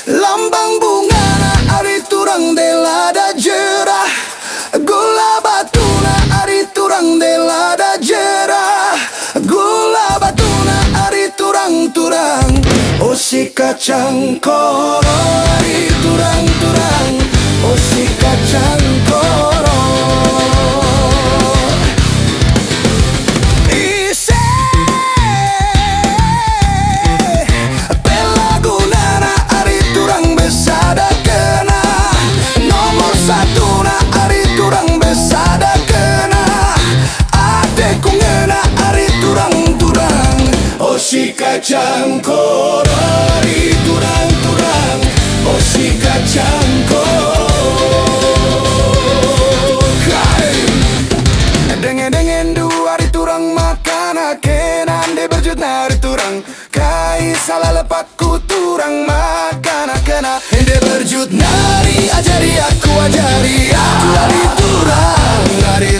Lambang bunga na ari turang dela da jerah, gula batuna ari turang dela da jerah, gula batuna ari turang-turang. Oh si kacang koro ari turang-turang, oh si kacang koro. Si kacang koro ari turang-turang, oh si kacang koro. Dengen-dengen dua ari turang makan akenan de berjut nari turang, kai salah lepak ku turang makan akena de berjut nari, ajari aku ari turang, ari